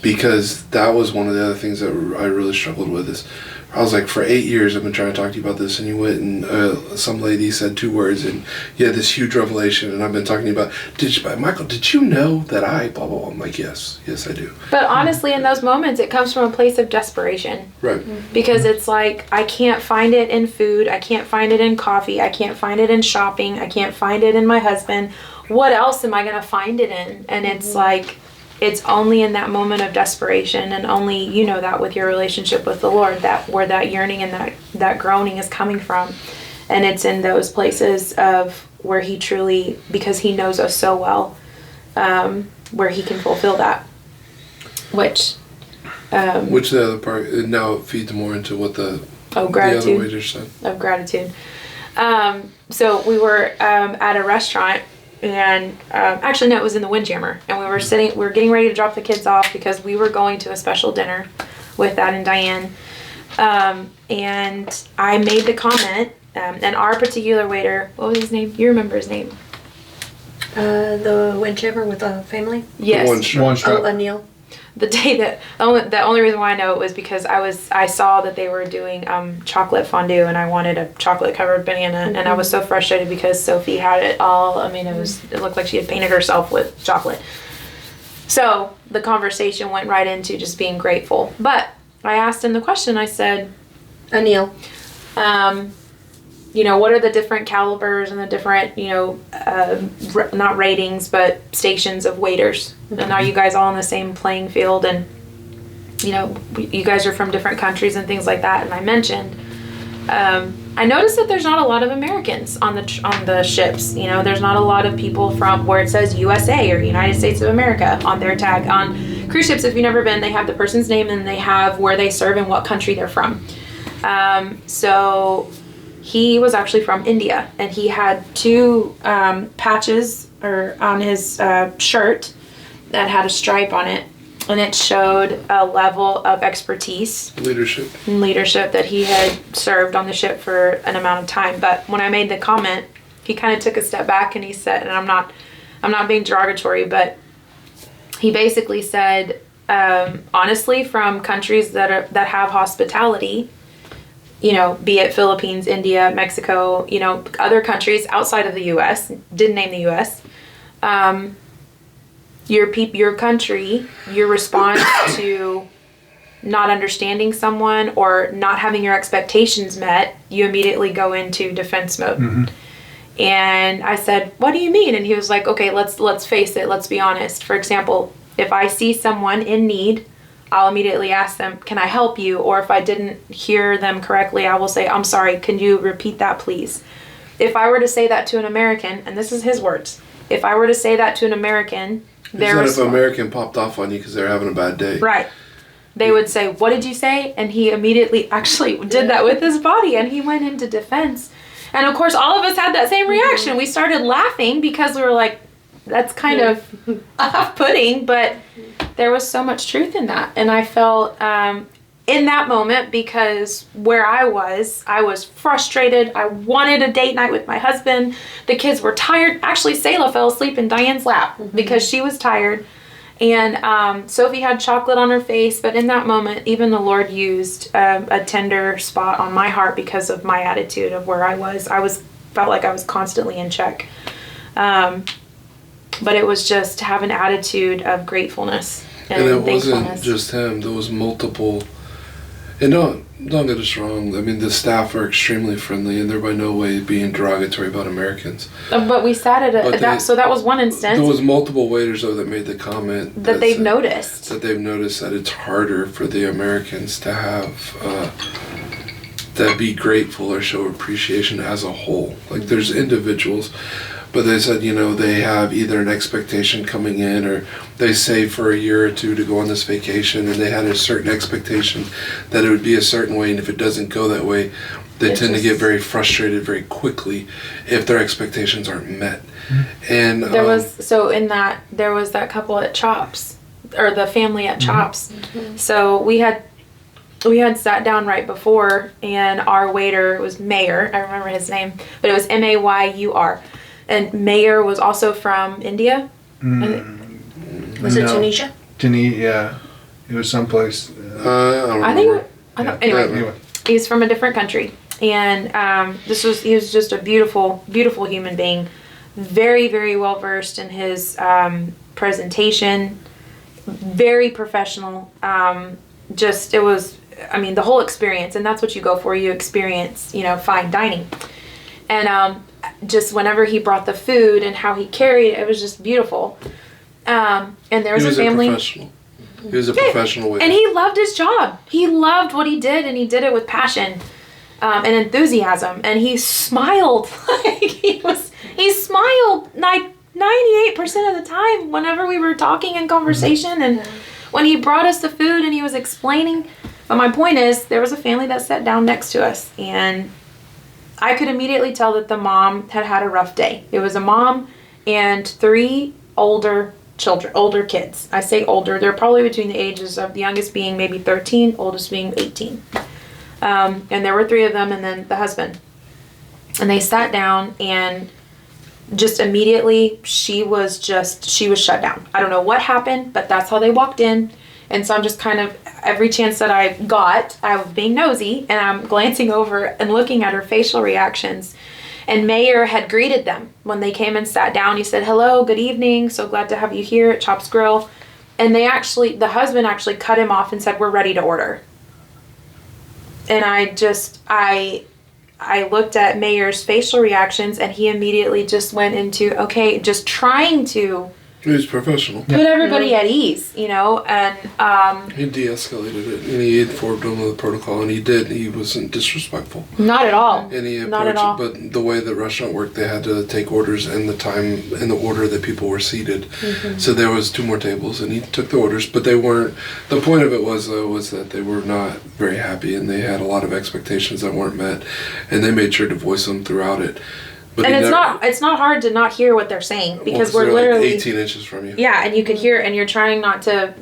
Because that was one of the other things that I really struggled with is, I was like, for 8 years I've been trying to talk to you about this, and you went and some lady said 2 words and you had this huge revelation, and I've been talking to you about, Michael, did you know that I blah blah blah? I'm like, yes I do. But honestly, in those moments it comes from a place of desperation. Right. Because it's like, I can't find it in food, I can't find it in coffee, I can't find it in shopping, I can't find it in my husband. What else am I gonna find it in? And it's like, it's only in that moment of desperation, and only you know that with your relationship with the Lord, that where that yearning and that groaning is coming from. And it's in those places of where he truly, because he knows us so well, where he can fulfill that. Which the other part, now it feeds more into what the other waiters said. Of gratitude. So we were at a restaurant, and actually no, it was in the Windjammer, and we were getting ready to drop the kids off because we were going to a special dinner with Thad and Diane, and I made the comment, and our particular waiter, what was his name? You remember his name? The Windjammer with the family? Yes. One strap. Anil. The day the only reason why I know it was because I saw that they were doing chocolate fondue, and I wanted a chocolate covered banana, and I was so frustrated because Sophie had it all. I mean, it looked like she had painted herself with chocolate. So the conversation went right into just being grateful. But I asked him the question. I said, Anil, what are the different calibers and the different, not ratings, but stations of waiters? And are you guys all on the same playing field? And, you guys are from different countries and things like that. And I mentioned, I noticed that there's not a lot of Americans on the ships. There's not a lot of people from where it says USA or United States of America on their tag. On cruise ships, if you've never been, they have the person's name and they have where they serve and what country they're from. So he was actually from India, and he had 2 patches on his shirt that had a stripe on it, and it showed a level of expertise, leadership that he had served on the ship for an amount of time. But when I made the comment, he kind of took a step back and he said, and I'm not being derogatory, but he basically said, honestly, from countries that have hospitality, be it Philippines, India, Mexico, other countries outside of the U.S., didn't name the U.S., your country, your response to not understanding someone or not having your expectations met, you immediately go into defense mode. Mm-hmm. And I said, what do you mean? And he was like, okay, let's face it, let's be honest. For example, if I see someone in need, I'll immediately ask them, can I help you? Or if I didn't hear them correctly, I will say, I'm sorry, can you repeat that, please? If I were to say that to an American, and this is his words, if I were to say that to an American, if an American popped off on you because they're having a bad day. Right. they would say, "What did you say?" And he immediately actually did that with his body, and he went into defense. And of course, all of us had that same reaction. We started laughing because we were like, that's kind of off-putting, but there was so much truth in that. And I felt in that moment, because where I was frustrated. I wanted a date night with my husband. The kids were tired. Actually, Selah fell asleep in Diane's lap because she was tired. And Sophie had chocolate on her face. But in that moment, even the Lord used a tender spot on my heart because of my attitude of where I was. Felt like I was constantly in check. But it was just to have an attitude of gratefulness and it thankfulness. Wasn't just him. There was multiple. And don't get us wrong. I mean, the staff are extremely friendly, and they're by no way being derogatory about Americans. But we sat at so that was one instance. There was multiple waiters though that made the comment that they've noticed that it's harder for the Americans to have that be grateful or show appreciation as a whole. Like there's individuals. But they said, they have either an expectation coming in or they save for a year or two to go on this vacation and they had a certain expectation that it would be a certain way, and if it doesn't go that way, they tend to get very frustrated very quickly if their expectations aren't met. And there was that couple at Chops, or the family at Chops. So we had sat down right before, and our waiter was Mayor. I remember his name, but it was Mayur. And Mayor was also from India. Was it Tunisia? Tunisia, yeah. It was someplace. Anyway, he's from a different country. And he was just a beautiful, beautiful human being. Very, very well versed in his presentation. Very professional. The whole experience. And that's what you go for. You experience, fine dining. And just whenever he brought the food and how he carried it was just beautiful. And there was a family. He was a professional waiter. And he loved his job. He loved what he did, and he did it with passion and enthusiasm. And he smiled he smiled like 98% of the time whenever we were talking in conversation, and when he brought us the food and he was explaining. But my point is, there was a family that sat down next to us, and I could immediately tell that the mom had a rough day. It was a mom and 3 older kids. I say older. They're probably between the ages of the youngest being maybe 13, oldest being 18. And there were 3 of them, and then the husband. And they sat down, and just immediately she was shut down. I don't know what happened, but that's how they walked in. And so I'm just kind of, every chance that I got, I was being nosy, and I'm glancing over and looking at her facial reactions. And Mayor had greeted them when they came and sat down. He said, "Hello, good evening. So glad to have you here at Chops Grill." And the husband actually cut him off and said, "We're ready to order." And I looked at Mayor's facial reactions, and he immediately just went into, just trying to He was professional. Put everybody at ease, and he de-escalated it, and he informed them of the protocol, and he did. He wasn't disrespectful. Not at all. And he approached, not at all. But the way the restaurant worked, they had to take orders in the time, in the order that people were seated. Mm-hmm. So there was 2 more tables, and he took the orders, but they weren't. The point of it was that they were not very happy, and they had a lot of expectations that weren't met, and they made sure to voice them throughout it. But and it's not hard to not hear what they're saying, because we're literally like 18 inches from you. Yeah, and you can hear, and you're trying not to,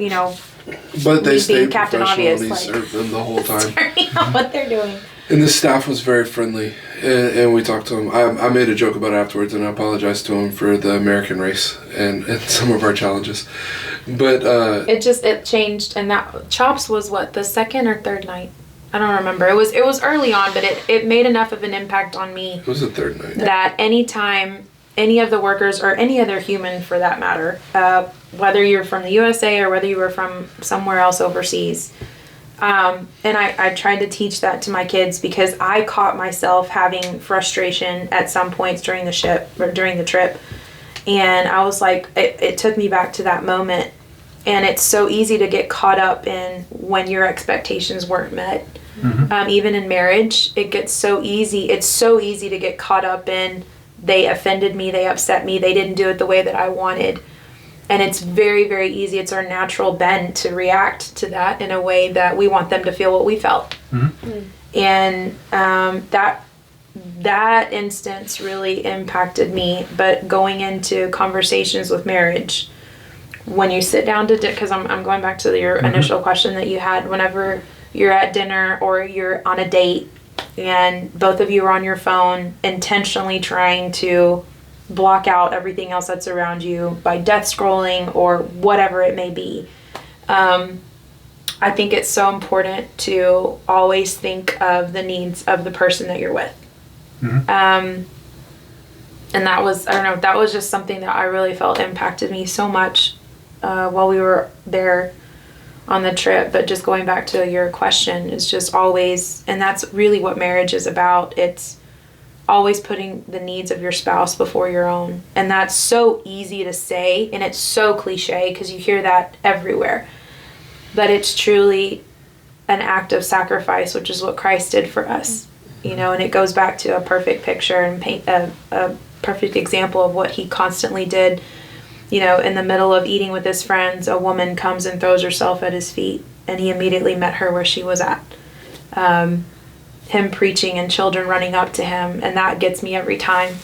But they stayed Captain professional, Obvious, and he served them the whole time. Starting out what they're doing. And the staff was very friendly, and we talked to him. I made a joke about it afterwards, and I apologized to him for the American race and some of our challenges. But it changed, and that Chops was what, the 2nd or 3rd night? I don't remember. It was early on, but it made enough of an impact on me. It was the 3rd night. That anytime any of the workers, or any other human for that matter, whether you're from the USA or whether you were from somewhere else overseas, and I tried to teach that to my kids, because I caught myself having frustration at some points during the trip, and I was like, it took me back to that moment. And it's so easy to get caught up in when your expectations weren't met. Mm-hmm. Even in marriage, it gets so easy. It's so easy to get caught up in, they offended me, they upset me, they didn't do it the way that I wanted. And it's very, very easy. It's our natural bend to react to that in a way that we want them to feel what we felt. And that instance really impacted me. But going into conversations with marriage, when you sit down to because I'm going back to your initial question that you had, whenever you're at dinner or you're on a date and both of you are on your phone intentionally trying to block out everything else that's around you by death scrolling or whatever it may be. I think it's so important to always think of the needs of the person that you're with. And that was, I don't know, that was just something that I really felt impacted me so much while we were there on the trip. But just going back to your question, is just always, and that's really what marriage is about. It's always putting the needs of your spouse before your own. And that's so easy to say, and it's so cliche because you hear that everywhere. But it's truly an act of sacrifice, which is what Christ did for us. You know, and it goes back to a perfect picture and paint a perfect example of what he constantly did. You know, in the middle of eating with his friends, a woman comes and throws herself at his feet, and he immediately met her where she was at. Him preaching and children running up to him, and that gets me every time.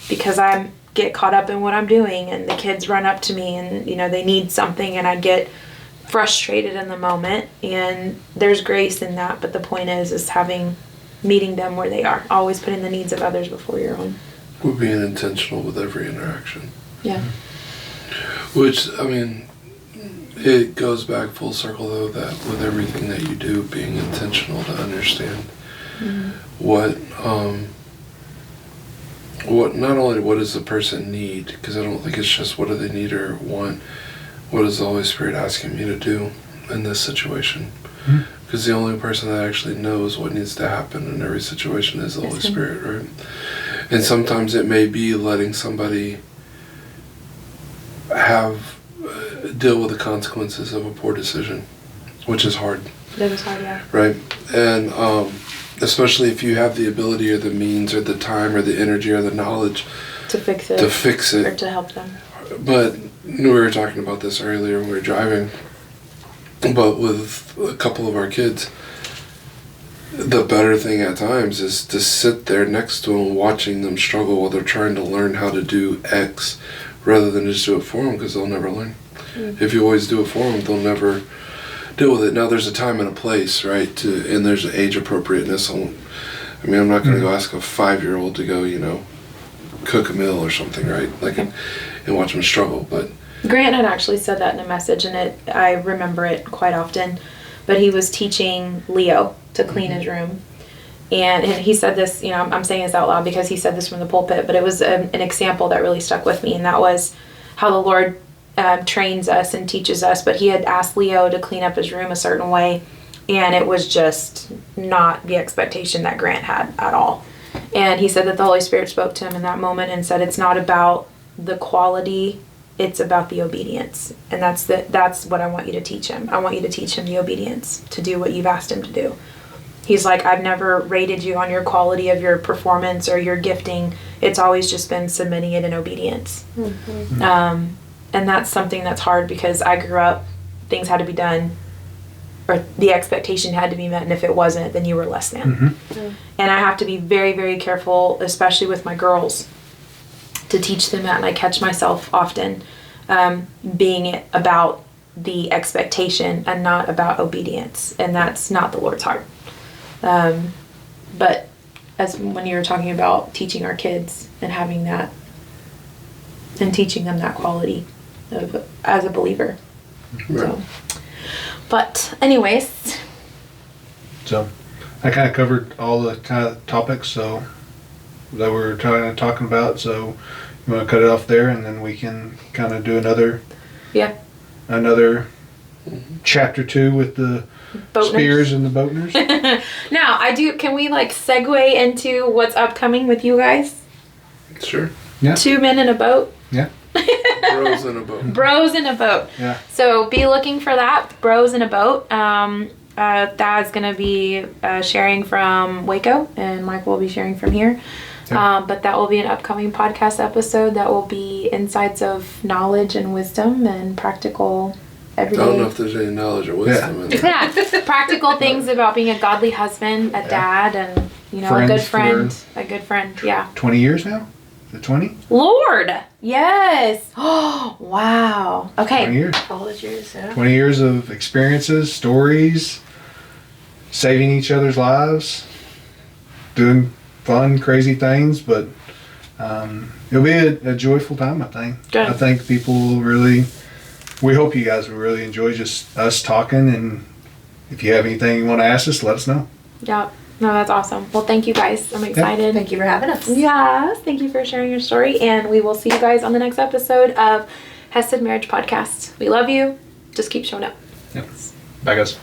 Because I get caught up in what I'm doing, and the kids run up to me, and, you know, they need something, and I get frustrated in the moment, and there's grace in that. But the point is meeting them where they are, always putting the needs of others before your own. We're being intentional with every interaction. Yeah. Which, I mean, it goes back full circle though, that with everything that you do, being intentional to understand what not only what does the person need, because I don't think it's just what do they need or want, what is the Holy Spirit asking me to do in this situation? Because the only person that actually knows what needs to happen in every situation is the Holy Spirit, right? And sometimes it may be letting somebody deal with the consequences of a poor decision, which is hard. That is hard, yeah. Right? And especially if you have the ability or the means or the time or the energy or the knowledge to fix it. Or to help them. But we were talking about this earlier when we were driving, but with a couple of our kids, the better thing at times is to sit there next to them watching them struggle while they're trying to learn how to do X rather than just do it for them, because they'll never learn. If you always do it for them, they'll never deal with it. Now there's a time and a place, right? And there's an age appropriateness. I'm not going to go ask a 5-year-old to go, you know, cook a meal or something, right? Like, and watch them struggle. But Grant had actually said that in a message, and I remember it quite often. But he was teaching Leo to clean his room. And he said this, you know, I'm saying this out loud because he said this from the pulpit, but it was an example that really stuck with me, and that was how the Lord trains us and teaches us. But he had asked Leo to clean up his room a certain way, and it was just not the expectation that Grant had at all. And he said that the Holy Spirit spoke to him in that moment and said, it's not about the quality, it's about the obedience. And that's what I want you to teach him. I want you to teach him the obedience to do what you've asked him to do. He's like, I've never rated you on your quality of your performance or your gifting. It's always just been submitting it in obedience. And that's something that's hard because I grew up, things had to be done, or the expectation had to be met, and if it wasn't, then you were less than. And I have to be very, very careful, especially with my girls, to teach them that. And I catch myself often being about the expectation and not about obedience, and that's not the Lord's heart. But as when you were talking about teaching our kids and having that and teaching them that quality of as a believer. So, but anyways, so I kind of covered all the kind of topics that we were talking about. So you want to cut it off there, and then we can kind of do another chapter 2 with the Boatners. Spears and the Boatners. Now can we like segue into what's upcoming with you guys? Sure. Yeah. 2 men in a boat. Yeah. Bros in a boat. Bros in a boat. Yeah. So be looking for that. Bros in a boat. Thad's gonna be sharing from Waco, and Mike will be sharing from here. But that will be an upcoming podcast episode that will be insights of knowledge and wisdom and practical everyday. I don't know if there's any knowledge or wisdom in there. Yeah, practical things about being a godly husband, a dad, and a good friend. A good friend, yeah. 20 years now? Is it 20? Lord, yes. Oh, wow. Okay. 20 years. All those years, yeah. 20 years of experiences, stories, saving each other's lives, doing fun, crazy things, but it'll be a joyful time, I think. Good. I think people will really, we hope you guys will really enjoy just us talking, and if you have anything you want to ask us, let us know. Yeah. No, that's awesome. Well, thank you guys. I'm excited. Thank you for having us. Yes. Thank you for sharing your story. And we will see you guys on the next episode of Chesed Marriage Podcast. We love you. Just keep showing up. Yep. Bye, guys.